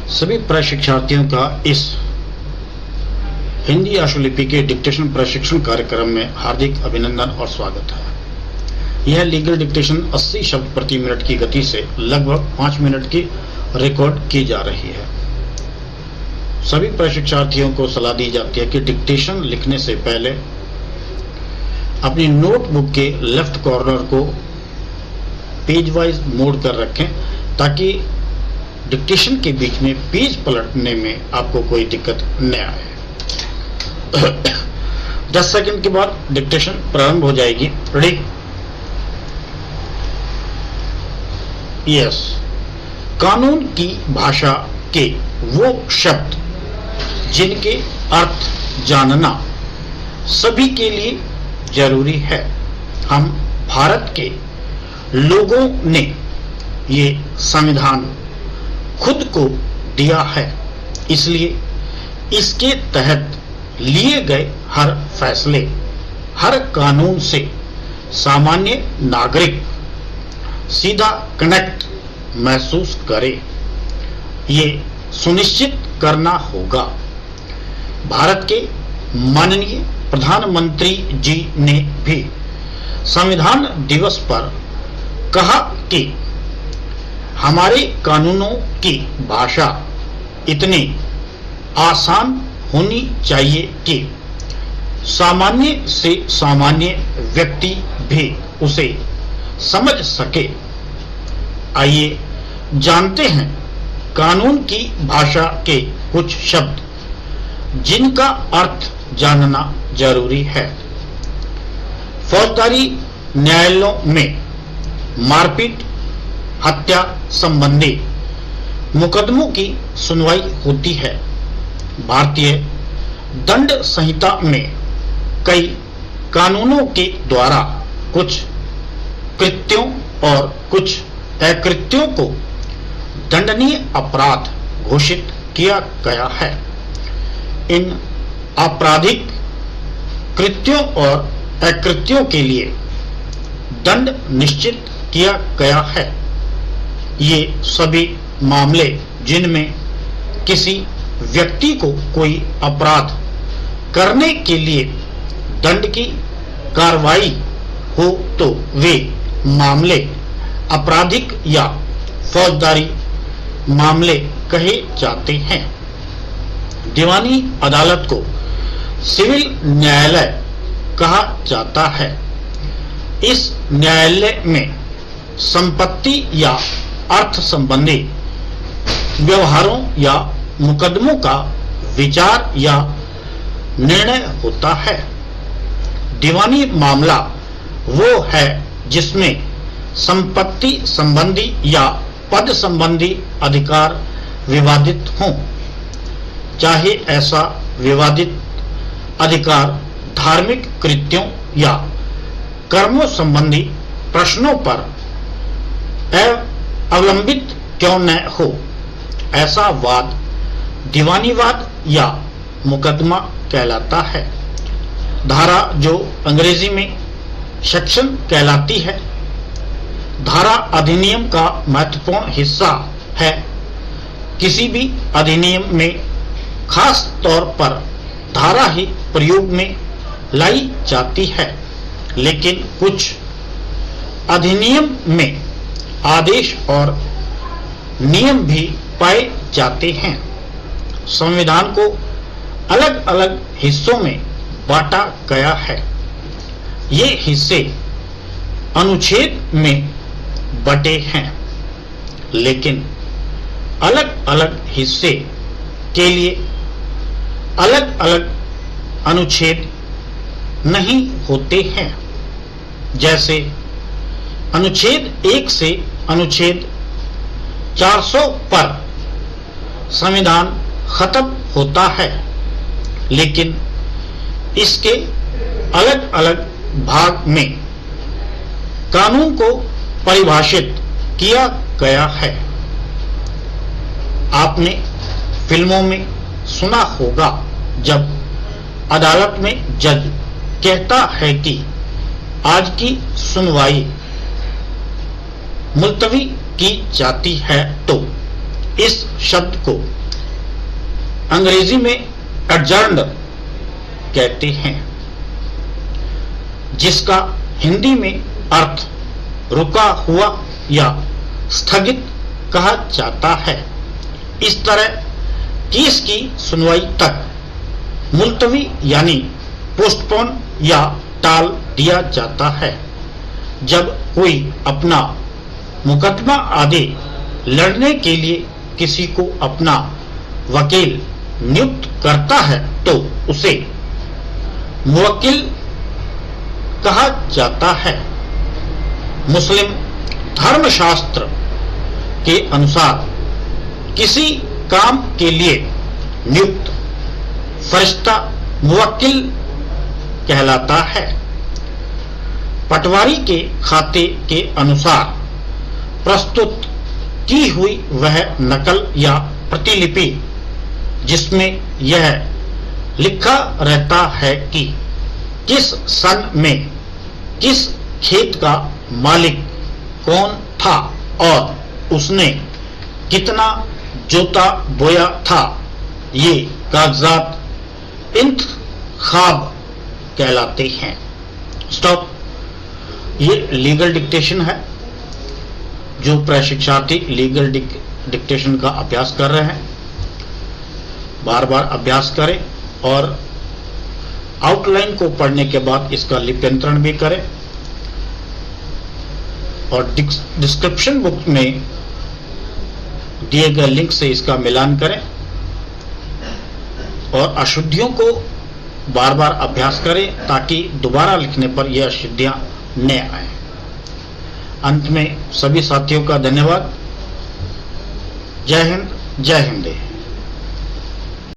सभी प्रशिक्षार्थियों का इस हिंदी आशुलिपि के डिक्टेशन प्रशिक्षण कार्यक्रम में हार्दिक अभिनंदन और स्वागत है। यह लीगल डिक्टेशन 80 शब्द प्रति मिनट की गति से लगभग 5 मिनट की रिकॉर्ड की जा रही है। सभी प्रशिक्षार्थियों को सलाह दी जाती है कि डिक्टेशन लिखने से पहले अपनी नोटबुक के लेफ्ट कॉर्नर को पेज वाइज मोड़ कर रखें ताकि डिक्टेशन के बीच में पेज पलटने में आपको कोई दिक्कत न आए। 10 सेकंड के बाद डिक्टेशन प्रारंभ हो जाएगी। रेडी? यस। कानून की भाषा के वो शब्द जिनके अर्थ जानना सभी के लिए जरूरी है। हम भारत के लोगों ने ये संविधान खुद को दिया है, इसलिए इसके तहत लिए गए हर फैसले, हर कानून से सामान्य नागरिक सीधा कनेक्ट महसूस करे, ये सुनिश्चित करना होगा। भारत के माननीय प्रधानमंत्री जी ने भी संविधान दिवस पर कहा कि हमारे कानूनों की भाषा इतनी आसान होनी चाहिए कि सामान्य से सामान्य व्यक्ति भी उसे समझ सके। आइए जानते हैं कानून की भाषा के कुछ शब्द जिनका अर्थ जानना जरूरी है। फौजदारी न्यायालयों में मारपीट, हत्या संबंधी मुकदमों की सुनवाई होती है। भारतीय दंड संहिता में कई कानूनों के द्वारा कुछ कृत्यों और कुछ अकृत्यों को दंडनीय अपराध घोषित किया गया है। इन आपराधिक कृत्यों और अकृत्यों के लिए दंड निश्चित किया गया है। ये सभी मामले जिनमें किसी व्यक्ति को कोई अपराध करने के लिए दंड की कार्रवाई हो तो वे मामले आपराधिक या फौजदारी मामले कहे जाते हैं। दीवानी अदालत को सिविल न्यायालय कहा जाता है। इस न्यायालय में संपत्ति या अर्थ संबंधी व्यवहारों या मुकदमों का विचार या निर्णय होता है। दीवानी मामला वो है जिसमें संपत्ति संबंधी या पद संबंधी अधिकार विवादित हों, चाहे ऐसा विवादित अधिकार धार्मिक कृत्यों या कर्मों संबंधी प्रश्नों पर अवलंबित क्यों न हो। ऐसा वाद दीवानी वाद या मुकदमा कहलाता है। धारा जो अंग्रेजी में सेक्शन कहलाती है, धारा अधिनियम का महत्वपूर्ण हिस्सा है। किसी भी अधिनियम में खास तौर पर धारा ही प्रयोग में लाई जाती है, लेकिन कुछ अधिनियम में आदेश और नियम भी पाए जाते हैं। संविधान को अलग अलग हिस्सों में बांटा गया है। ये हिस्से अनुच्छेद में बटे हैं, लेकिन अलग अलग हिस्से के लिए अलग अलग अनुच्छेद नहीं होते हैं। जैसे अनुच्छेद 1 से अनुच्छेद 400 पर संविधान खत्म होता है, लेकिन इसके अलग अलग भाग में कानून को परिभाषित किया गया है। आपने फिल्मों में सुना होगा जब अदालत में जज कहता है कि आज की सुनवाई मुलतवी की जाती है, तो इस शब्द को अंग्रेजी में एडजर्न्ड कहते हैं, जिसका हिंदी में अर्थ रुका हुआ या स्थगित कहा जाता है। इस तरह केस की सुनवाई तक मुलतवी यानी पोस्टपोन या टाल दिया जाता है। जब कोई अपना मुकदमा आदि लड़ने के लिए किसी को अपना वकील नियुक्त करता है तो उसे मुवक्किल कहा जाता है। मुस्लिम धर्मशास्त्र के अनुसार किसी काम के लिए नियुक्त फरिश्ता मुवक्किल कहलाता है। पटवारी के खाते के अनुसार प्रस्तुत की हुई वह नकल या प्रतिलिपि जिसमें यह लिखा रहता है कि किस सन में किस खेत का मालिक कौन था और उसने कितना जोता बोया था, ये कागजात इंतखाब कहलाते हैं। स्टॉप। ये लीगल डिक्टेशन है। जो प्रशिक्षार्थी लीगल डिक्टेशन का अभ्यास कर रहे हैं, बार बार अभ्यास करें और आउटलाइन को पढ़ने के बाद इसका लिप्यंतरण भी करें और डिस्क्रिप्शन बुक में दिए गए लिंक से इसका मिलान करें और अशुद्धियों को बार बार अभ्यास करें ताकि दोबारा लिखने पर यह अशुद्धियां न आए। अंत में सभी साथियों का धन्यवाद। जय हिंद, जय हिंद।